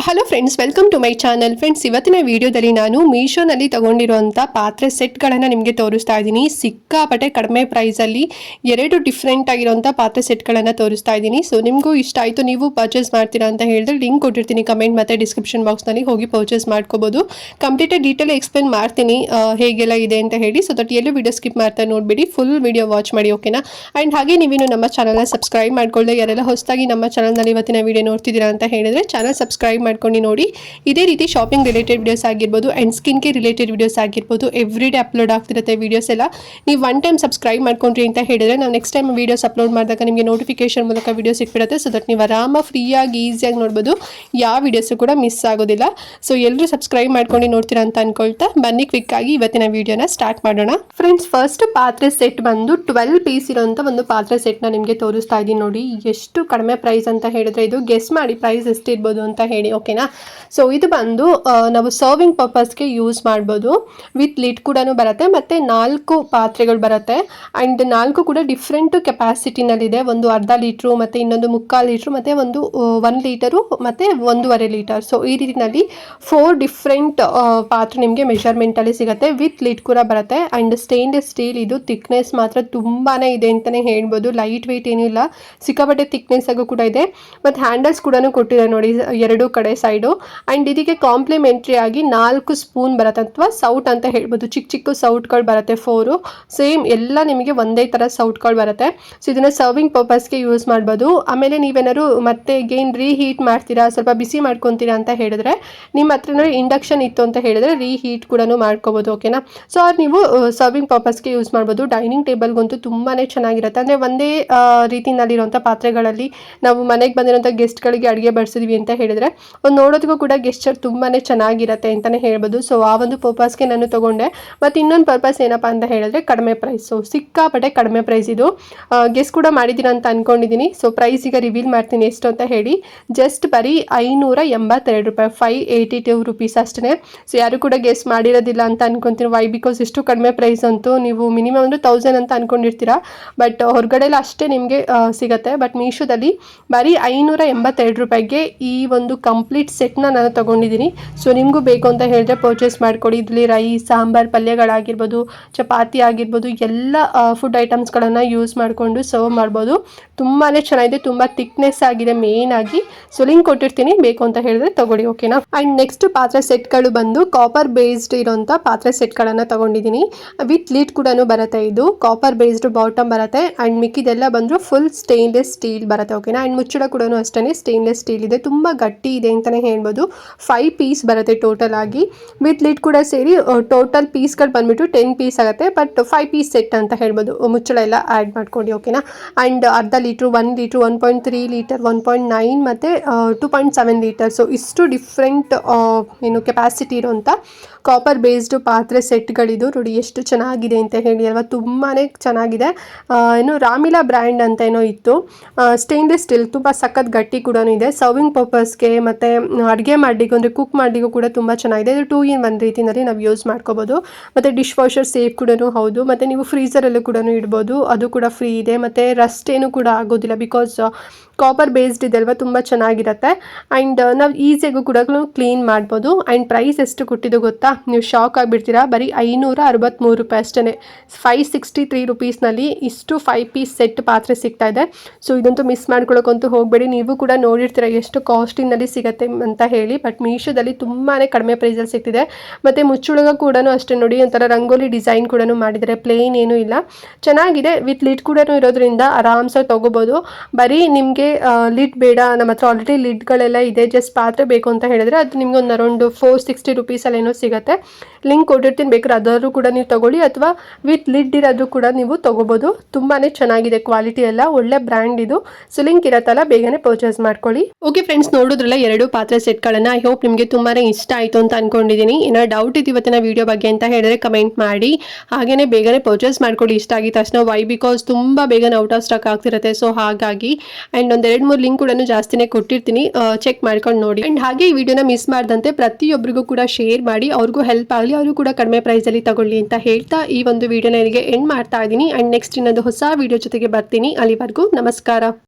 Hello friends, welcome to my channel. Friends, ಇವತ್ತಿನ ವಿಡಿಯೋದಲ್ಲಿ ನಾನು ಮೀಶೋನಲ್ಲಿ ತಗೊಂಡಿರುವಂಥ ಪಾತ್ರೆ ಸೆಟ್ಗಳನ್ನು ನಿಮಗೆ ತೋರಿಸ್ತಾ ಇದ್ದೀನಿ. ಸಿಕ್ಕಾಪಟ್ಟೆ ಕಡಿಮೆ ಪ್ರೈಸಲ್ಲಿ ಎರಡು ಡಿಫ್ರೆಂಟ್ ಆಗಿರುವಂಥ ಪಾತ್ರೆ ಸೆಟ್ಗಳನ್ನು ತೋರಿಸ್ತಾ ಇದ್ದೀನಿ. ಸೊ ನಿಮಗೂ ಇಷ್ಟ ಆಯಿತು, ನೀವು ಪರ್ಚೇಸ್ ಮಾಡ್ತೀರಾ ಅಂತ ಹೇಳಿದ್ರೆ ಲಿಂಕ್ ಕೊಟ್ಟಿರ್ತೀನಿ ಕಮೆಂಟ್ ಮತ್ತು ಡಿಸ್ಕ್ರಿಪ್ಷನ್ ಬಾಕ್ಸ್ನಲ್ಲಿ ಹೋಗಿ ಪರ್ಚೇಸ್ ಮಾಡ್ಕೋಬೋದು. ಕಂಪ್ಲೀಟೆಡ್ ಡೀಟೇಲ್ ಎಕ್ಸ್ಪ್ಲೇನ್ ಮಾಡ್ತೀನಿ ಹೇಗೆಲ್ಲ ಇದೆ ಅಂತ ಹೇಳಿ. ಸೊ ದಟ್ ಎಲ್ಲೂ ವಿಡಿಯೋ ಸ್ಕಿಪ್ ಮಾಡ್ತಾ ನೋಡಿಬಿಡಿ, ಫುಲ್ ವಿಡಿಯೋ ವಾಚ್ ಮಾಡಿ, ಓಕೆನಾ. ಆ್ಯಂಡ್ ಹಾಗೆ ನೀವೇನು ನಮ್ಮ ಚಾನಲ್ನ ಸಬ್ಸ್ಕ್ರೈಬ್ ಮಾಡ್ಕೊಳ್ಳದೆ ಯಾರೆಲ್ಲ ಹೊಸದಾಗಿ ನಮ್ಮ ಚಾನಲ್ನಲ್ಲಿ ಇವತ್ತಿನ ವಿಡಿಯೋ ನೋಡ್ತಿದ್ದೀರಾ ಅಂತ ಹೇಳಿದ್ರೆ ಚಾನಲ್ ಸಬ್ಸ್ಕ್ರೈಬ್ ಮಾಡ್ಕೊಂಡು ನೋಡಿ. ಇದೇ ರೀತಿ ಶಾಪಿಂಗ್ ರಿಲೇಟೆಡ್ ವಿಡಿಯೋಸ್ ಆಗಿರ್ಬೋದು and skin care related videos ಆಗಿರ್ಬೋದು ಎವ್ರಿ ಡೇ ಅಪ್ಲೋಡ್ ಆಗ್ತಿರುತ್ತೆ ವಿಡಿಯೋಸ್ ಎಲ್ಲ. ನೀವು ಒನ್ ಟೈಮ್ ಸಬ್ಸ್ಕ್ರೈಬ್ ಮಾಡ್ಕೊಂಡ್ರಿ ಅಂತ ಹೇಳಿದ್ರೆ ನಾವು ನೆಕ್ಸ್ಟ್ ಟೈಮ್ ವಿಡಿಯೋಸ್ ಅಪ್ಲೋಡ್ ಮಾಡಿದಾಗ ನಿಮಗೆ ನೋಟಿಫಿಕೇಶನ್ ಮೂಲಕ ವಿಡಿಯೋ ಸಿಕ್ಬಿಡುತ್ತೆ. ಸೊ ದಟ್ ನೀವು ಆರಾಮ ಫ್ರೀಯಾಗಿ ಈಸಿಯಾಗಿ ನೋಡ್ಬೋದು, ಯಾವ ವಿಡಿಯೋಸು ಕೂಡ ಮಿಸ್ ಆಗೋದಿಲ್ಲ. ಸೊ ಎಲ್ಲರೂ ಸಬ್ಸ್ಕ್ರೈಬ್ ಮಾಡ್ಕೊಂಡು ನೋಡ್ತೀರಾ ಅಂತ ಅನ್ಕೊಳ್ತಾ ಬನ್ನಿ ಕ್ವಿಕ್ ಆಗಿ ಇವತ್ತಿನ ವಿಡಿಯೋನ ಸ್ಟಾರ್ಟ್ ಮಾಡೋಣ. ಫ್ರೆಂಡ್ಸ್, ಫಸ್ಟ್ ಪಾತ್ರೆ ಸೆಟ್ ಬಂದು 12 ಪೀಸ್ ಇರೋಂಥ ಒಂದು ಪಾತ್ರೆ ಸೆಟ್ನ ನಿಮಗೆ ತೋರಿಸ್ತಾ ಇದ್ದೀನಿ. ನೋಡಿ ಎಷ್ಟು ಕಡಿಮೆ ಪ್ರೈಸ್ ಅಂತ ಹೇಳಿದ್ರೆ ಇದು ಗೆಸ್ ಮಾಡಿ ಪ್ರೈಸ್ ಎಷ್ಟಿರ್ಬೋದು ಅಂತ ಹೇಳಿ, ಓಕೆನಾ. ಸೊ ಇದು ಬಂದು ನಾವು ಸರ್ವಿಂಗ್ ಪರ್ಪಸ್ಗೆ ಯೂಸ್ ಮಾಡ್ಬೋದು. ವಿತ್ ಲಿಡ್ ಕೂಡ ಬರುತ್ತೆ ಮತ್ತು 4 ಪಾತ್ರೆಗಳು ಬರುತ್ತೆ. ಆ್ಯಂಡ್ 4 ಕೂಡ ಡಿಫ್ರೆಂಟ್ ಕೆಪಾಸಿಟಿನಲ್ಲಿದೆ. ಒಂದು ಅರ್ಧ ಲೀಟ್ರು ಮತ್ತು ಇನ್ನೊಂದು 3/4 ಲೀಟ್ರು ಮತ್ತು ಒಂದು 1 ಲೀಟರು ಮತ್ತು 1.5 ಲೀಟರ್. ಸೊ ಈ ರೀತಿಯಲ್ಲಿ 4 ಡಿಫ್ರೆಂಟ್ ಪಾತ್ರೆ ನಿಮಗೆ ಮೆಷರ್ಮೆಂಟಲ್ಲಿ ಸಿಗುತ್ತೆ. ವಿತ್ ಲಿಡ್ ಕೂಡ ಬರುತ್ತೆ. ಆ್ಯಂಡ್ ಸ್ಟೇನ್ಲೆಸ್ ಸ್ಟೀಲ್, ಇದು ಥಿಕ್ನೆಸ್ ಮಾತ್ರ ತುಂಬಾ ಇದೆ ಅಂತಲೇ ಹೇಳ್ಬೋದು. ಲೈಟ್ ವೆಯ್ಟ್ ಏನಿಲ್ಲ, ಸಿಕ್ಕಾಪಟ್ಟೆ ಥಿಕ್ನೆಸ್ ಆಗು ಕೂಡ ಇದೆ. ಮತ್ತು ಹ್ಯಾಂಡಲ್ಸ್ ಕೂಡ ಕೊಟ್ಟಿದೆ ನೋಡಿ ಎರಡೂ ಕಡೆ ಸೈಡು. ಆ್ಯಂಡ್ ಇದಕ್ಕೆ ಕಾಂಪ್ಲಿಮೆಂಟ್ರಿ ಆಗಿ 4 ಸ್ಪೂನ್ ಬರುತ್ತೆ ಅಥವಾ ಸೌಟ್ ಅಂತ ಹೇಳ್ಬೋದು. ಚಿಕ್ಕ ಚಿಕ್ಕ ಸೌಟ್ಗಳು ಬರುತ್ತೆ 4 ಸೇಮ್ ಎಲ್ಲ ನಿಮಗೆ ಒಂದೇ ಥರ ಸೌಟ್ಗಳು ಬರುತ್ತೆ. ಸೊ ಇದನ್ನು ಸರ್ವಿಂಗ್ ಪರ್ಪಸ್ಗೆ ಯೂಸ್ ಮಾಡ್ಬೋದು. ಆಮೇಲೆ ನೀವೇನಾದ್ರು ಮತ್ತೆ ಗೇನ್ ರೀಹೀಟ್ ಮಾಡ್ತೀರಾ, ಸ್ವಲ್ಪ ಬಿಸಿ ಮಾಡ್ಕೊತೀರಾ ಅಂತ ಹೇಳಿದ್ರೆ ನಿಮ್ಮ ಹತ್ರ ಇಂಡಕ್ಷನ್ ಇತ್ತು ಅಂತ ಹೇಳಿದ್ರೆ ರೀಹೀಟ್ ಕೂಡ ಮಾಡ್ಕೋಬೋದು, ಓಕೆನಾ. ಸೊ ಅದು ನೀವು ಸರ್ವಿಂಗ್ ಪರ್ಪಸ್ಗೆ ಯೂಸ್ ಮಾಡ್ಬೋದು. ಡೈನಿಂಗ್ ಟೇಬಲ್ಗಂತೂ ತುಂಬಾ ಚೆನ್ನಾಗಿರುತ್ತೆ. ಅಂದರೆ ಒಂದೇ ರೀತಿನಲ್ಲಿರುವಂಥ ಪಾತ್ರೆಗಳಲ್ಲಿ ನಾವು ಮನೆಗೆ ಬಂದಿರೋಂಥ ಗೆಸ್ಟ್ಗಳಿಗೆ ಅಡುಗೆ ಬಡಿಸಿದ್ವಿ ಅಂತ ಹೇಳಿದ್ರೆ ಒಂದು ನೋಡೋದಕ್ಕೂ ಕೂಡ ಗೆಸ್ಚರ್ ತುಂಬಾ ಚೆನ್ನಾಗಿರುತ್ತೆ ಅಂತಲೇ ಹೇಳ್ಬೋದು. ಸೊ ಆ ಒಂದು ಪರ್ಪಸ್ಗೆ ನಾನು ತೊಗೊಂಡೆ. ಮತ್ತು ಇನ್ನೊಂದು ಪರ್ಪಸ್ ಏನಪ್ಪ ಅಂತ ಹೇಳಿದ್ರೆ ಕಡಿಮೆ ಪ್ರೈಸ್. ಸೊ ಸಿಕ್ಕಾಪಟ್ಟೆ ಕಡಿಮೆ ಪ್ರೈಸ್ ಇದು. ಗೆಸ್ ಕೂಡ ಮಾಡಿದ್ದೀರಾ ಅಂತ ಅಂದ್ಕೊಂಡಿದ್ದೀನಿ. ಸೊ ಪ್ರೈಸ್ ಈಗ ರಿವೀಲ್ ಮಾಡ್ತೀನಿ ಎಷ್ಟು ಅಂತ ಹೇಳಿ. ಜಸ್ಟ್ ಬರೀ 582 ರೂಪಾಯಿ, 582 ರುಪೀಸ್ ಅಷ್ಟೇ. ಸೊ ಯಾರು ಕೂಡ ಗೆಸ್ ಮಾಡಿರೋದಿಲ್ಲ ಅಂತ ಅನ್ಕೊತೀನಿ. ವೈ ಬಿಕಾಸ್ ಇಷ್ಟು ಕಡಿಮೆ ಪ್ರೈಸ್ ಅಂತೂ ನೀವು ಮಿನಿಮಮ್ ಅಂದರೆ 1000 ಅಂತ ಅಂದ್ಕೊಂಡಿರ್ತೀರಾ. ಬಟ್ ಹೊರಗಡೆ ಎಲ್ಲ ಅಷ್ಟೇ ನಿಮಗೆ ಸಿಗುತ್ತೆ. ಬಟ್ ಮೀಶೋದಲ್ಲಿ ಬರೀ 582 ರೂಪಾಯಿಗೆ ಈ ಒಂದು ಕಂಪ್ಲೀಟ್ ಸೆಟ್ನ ನಾನು ತೊಗೊಂಡಿದ್ದೀನಿ. ಸೊ ನಿಮಗೂ ಬೇಕು ಅಂತ ಹೇಳಿದ್ರೆ ಪರ್ಚೇಸ್ ಮಾಡ್ಕೊಳ್ಳಿ. ಇದರಲ್ಲಿ ರೈಸ್, ಸಾಂಬಾರು, ಪಲ್ಯಗಳಾಗಿರ್ಬೋದು, ಚಪಾತಿ ಆಗಿರ್ಬೋದು, ಎಲ್ಲ ಫುಡ್ ಐಟಮ್ಸ್ಗಳನ್ನು ಯೂಸ್ ಮಾಡಿಕೊಂಡು ಸರ್ವ್ ಮಾಡ್ಬೋದು. ತುಂಬಾ ಚೆನ್ನಾಗಿದೆ, ತುಂಬ ಥಿಕ್ನೆಸ್ ಆಗಿದೆ ಮೇನ್ ಆಗಿ. ಸೊ ಲಿಂಕ್ ಕೊಟ್ಟಿರ್ತೀನಿ, ಬೇಕು ಅಂತ ಹೇಳಿದ್ರೆ ತಗೊಳ್ಳಿ, ಓಕೆನಾ. ಆ್ಯಂಡ್ ನೆಕ್ಸ್ಟ್ ಪಾತ್ರೆ ಸೆಟ್ಗಳು ಬಂದು ಕಾಪರ್ ಬೇಸ್ಡ್ ಇರೋಂಥ ಪಾತ್ರೆ ಸೆಟ್ಗಳನ್ನು ತೊಗೊಂಡಿದ್ದೀನಿ. ವಿತ್ ಲೀಡ್ ಕೂಡ ಬರುತ್ತೆ. ಇದು ಕಾಪರ್ ಬೇಸ್ಡ್ ಬಾಟಮ್ ಬರುತ್ತೆ. ಆ್ಯಂಡ್ ಮಿಕ್ಕಿದೆಲ್ಲ ಬಂದರೂ ಫುಲ್ ಸ್ಟೇನ್ಲೆಸ್ ಸ್ಟೀಲ್ ಬರುತ್ತೆ, ಓಕೆನಾ. ಆ್ಯಂಡ್ ಮುಚ್ಚಳ ಕೂಡ ಅಷ್ಟೇ ಸ್ಟೇನ್ಲೆಸ್ ಸ್ಟೀಲ್ ಇದೆ. ತುಂಬ ಗಟ್ಟಿ ಇದೆ ಅಂತಲೇ ಹೇಳ್ಬೋದು. 5 ಪೀಸ್ ಬರುತ್ತೆ ಟೋಟಲ್ ಆಗಿ. ವಿತ್ ಲಿಡ್ ಕೂಡ ಸೇರಿ ಟೋಟಲ್ ಪೀಸ್ಗಳು ಬಂದುಬಿಟ್ಟು 10 ಪೀಸ್ ಆಗುತ್ತೆ. ಬಟ್ 5 ಪೀಸ್ ಸೆಟ್ ಅಂತ ಹೇಳ್ಬೋದು, ಮುಚ್ಚಳ ಎಲ್ಲ ಆ್ಯಡ್ ಮಾಡ್ಕೊಂಡು, ಓಕೆನಾ. ಆ್ಯಂಡ್ ಅರ್ಧ ಲೀಟ್ರು, 1 ಲೀಟ್ರು, 1.3 ಲೀಟರ್, 1.9 ಮತ್ತು 2.7 ಲೀಟರ್. ಸೊ ಇಷ್ಟು ಡಿಫ್ರೆಂಟ್ ಏನು ಕೆಪಾಸಿಟಿ ಇರೋಂಥ ಕಾಪರ್ ಬೇಸ್ಡು ಪಾತ್ರೆ ಸೆಟ್ಗಳಿದು. ನೋಡಿ ಎಷ್ಟು ಚೆನ್ನಾಗಿದೆ ಅಂತ ಹೇಳಿ ಅಲ್ವಾ, ತುಂಬಾ ಚೆನ್ನಾಗಿದೆ. ಏನು ರಾಮಿಲಾ ಬ್ರ್ಯಾಂಡ್ ಅಂತ ಏನೋ ಇತ್ತು. ಸ್ಟೇನ್ಲೆಸ್ ಸ್ಟೀಲ್, ತುಂಬ ಸಖತ್ ಗಟ್ಟಿ ಕೂಡ ಇದೆ. ಸರ್ವಿಂಗ್ ಪರ್ಪಸ್ಗೆ ಮತ್ತು ಅಡುಗೆ ಮಾಡಲಿಕ್ಕೆ ಅಂದರೆ ಕುಕ್ ಮಾಡಲಿಕ್ಕೂ ಕೂಡ ತುಂಬ ಚೆನ್ನಾಗಿದೆ. ಇದು 2 in 1 ರೀತಿಯಲ್ಲಿ ನಾವು ಯೂಸ್ ಮಾಡ್ಕೋಬೋದು. ಮತ್ತು ಡಿಶ್ ವಾಷರ್ ಸೇಫ್ ಕೂಡ ಹೌದು. ಮತ್ತು ನೀವು ಫ್ರೀಸರಲ್ಲೂ ಕೂಡ ಇಡ್ಬೋದು, ಅದು ಕೂಡ ಫ್ರೀ ಇದೆ. ಮತ್ತು ರಸ್ಟ್ ಏನು ಕೂಡ ಆಗೋದಿಲ್ಲ ಬಿಕಾಸ್ ಕಾಪರ್ ಬೇಸ್ಡ್ ಇದೆ ಅಲ್ವಾ, ತುಂಬ ಚೆನ್ನಾಗಿರುತ್ತೆ. ಆ್ಯಂಡ್ ನಾವು ಈಸಿಯಾಗೂ ಕೂಡ ಕ್ಲೀನ್ ಮಾಡ್ಬೋದು. ಆ್ಯಂಡ್ ಪ್ರೈಸ್ ಎಷ್ಟು ಕೊಟ್ಟಿದ್ದು ಗೊತ್ತಾ, ನೀವು ಶಾಕ್ ಆಗಿಬಿಡ್ತೀರಾ. ಬರೀ 563 ರೂಪಾಯಿ ಅಷ್ಟೇ. 563 ರುಪೀಸ್ನಲ್ಲಿ ಇಷ್ಟು 5 ಪೀಸ್ ಸೆಟ್ ಪಾತ್ರೆ ಸಿಗ್ತಾ ಇದೆ. ಸೊ ಇದಂತೂ ಮಿಸ್ ಮಾಡ್ಕೊಳ್ಳೋಕ್ಕಂತೂ ಹೋಗಬೇಡಿ. ನೀವು ಕೂಡ ನೋಡಿರ್ತೀರ ಎಷ್ಟು ಕಾಸ್ಟಿನಲ್ಲಿ ಸಿಗುತ್ತೆ ಅಂತ ಹೇಳಿ. ಬಟ್ ಮೀಶೋದಲ್ಲಿ ತುಂಬಾ ಕಡಿಮೆ ಪ್ರೈಸಲ್ಲಿ ಸಿಗ್ತಿದೆ. ಮತ್ತು ಮುಚ್ಚುಳಗ ಕೂಡ ಅಷ್ಟೇ ನೋಡಿ, ಒಂಥರ ರಂಗೋಲಿ ಡಿಸೈನ್ ಕೂಡ ಮಾಡಿದರೆ, ಪ್ಲೇನ್ ಏನೂ ಇಲ್ಲ, ಚೆನ್ನಾಗಿದೆ. ವಿತ್ ಲಿಡ್ ಕೂಡ ಇರೋದ್ರಿಂದ ಆರಾಮ್ಸಾಗಿ ತೊಗೋಬೋದು. ಬರೀ ನಿಮಗೆ ಲಿಡ್ ಬೇಡ, ನಮ್ಮ ಹತ್ರ ಆಲ್ರೆಡಿ ಲಿಡ್ಗಳೆಲ್ಲ ಇದೆ, ಜಸ್ಟ್ ಪಾತ್ರೆ ಬೇಕು ಅಂತ ಹೇಳಿದ್ರೆ ಅದು ನಿಮ್ಗೆ ಒಂದು ಅರೌಂಡ್ 460 ರುಪೀಸಲ್ಲಿ ಏನೋ ಸಿಗುತ್ತೆ. ಲಿಂಕ್ ಕೊಟ್ಟಿರ್ತೀನಿ, ಬೇಕಾದ್ರೆ ಅದಾದ್ರೂ ಕೂಡ ನೀವು ತೊಗೊಳ್ಳಿ, ಅಥವಾ ವಿತ್ ಲಿಡ್ ಇರೋದು ಕೂಡ ನೀವು ತೊಗೋಬೋದು. ತುಂಬಾ ಚೆನ್ನಾಗಿದೆ, ಕ್ವಾಲಿಟಿ ಎಲ್ಲ ಒಳ್ಳೆ ಬ್ರ್ಯಾಂಡ್ ಇದು. ಸೊ ಲಿಂಕ್ ಇರತ್ತಲ್ಲ, ಬೇಗನೆ ಪರ್ಚೇಸ್ ಮಾಡ್ಕೊಳ್ಳಿ. ಓಕೆ ಫ್ರೆಂಡ್ಸ್, ನೋಡಿದ್ರಲ್ಲ 2 ಪಾತ್ರೆ ಸೆಟ್ಗಳನ್ನು. ಐ ಹೋಪ್ ನಿಮಗೆ ತುಂಬಾ ಇಷ್ಟ ಆಯಿತು ಅಂತ ಅಂದ್ಕೊಂಡಿದ್ದೀನಿ. ಏನಾದ್ರು ಡೌಟ್ ಇದೆ ಇವತ್ತಿನ ವೀಡಿಯೋ ಬಗ್ಗೆ ಅಂತ ಹೇಳಿದ್ರೆ ಕಮೆಂಟ್ ಮಾಡಿ. ಹಾಗೆಯೇ ಬೇಗನೆ ಪರ್ಚೇಸ್ ಮಾಡ್ಕೊಳ್ಳಿ ಇಷ್ಟ ಆಗಿದ ತಕ್ಷಣ. ವೈ ಬಿಕಾಸ್ ತುಂಬ ಬೇಗನೆ ಔಟ್ ಆಫ್ ಸ್ಟಾಕ್ ಆಗ್ತಿರುತ್ತೆ. ಸೊ ಹಾಗಾಗಿ ಆ್ಯಂಡ್ ಒಂದು 2-3 ಲಿಂಕ್ ಕೂಡ ಜಾಸ್ತಿನೇ ಕೊಟ್ಟಿರ್ತೀನಿ, ಚೆಕ್ ಮಾಡ್ಕೊಂಡು ನೋಡಿ. ಆ್ಯಂಡ್ ಹಾಗೆ ಈ ವಿಡಿಯೋನ ಮಿಸ್ ಮಾಡ್ದಂತೆ ಪ್ರತಿಯೊಬ್ಬರಿಗೂ ಕೂಡ ಶೇರ್ ಮಾಡಿ, ಅವ್ರಿಗೂ ಹೆಲ್ಪ್ ಆಗಲಿ, ಅವರು ಕೂಡ ಕಡಿಮೆ ಪ್ರೈಸಲ್ಲಿ ತಗೊಳ್ಳಿ ಅಂತ ಹೇಳ್ತಾ ಈ ಒಂದು ವಿಡಿಯೋನ ಇಲ್ಲಿಗೆ ಎಂಡ್ ಮಾಡ್ತಾ ಇದ್ದೀನಿ. ಆ್ಯಂಡ್ ನೆಕ್ಸ್ಟ್ ಇನ್ನೊಂದು ಹೊಸ ವಿಡಿಯೋ ಜೊತೆಗೆ ಬರ್ತೀನಿ. ಅಲ್ಲಿವರೆಗೂ ನಮಸ್ಕಾರ.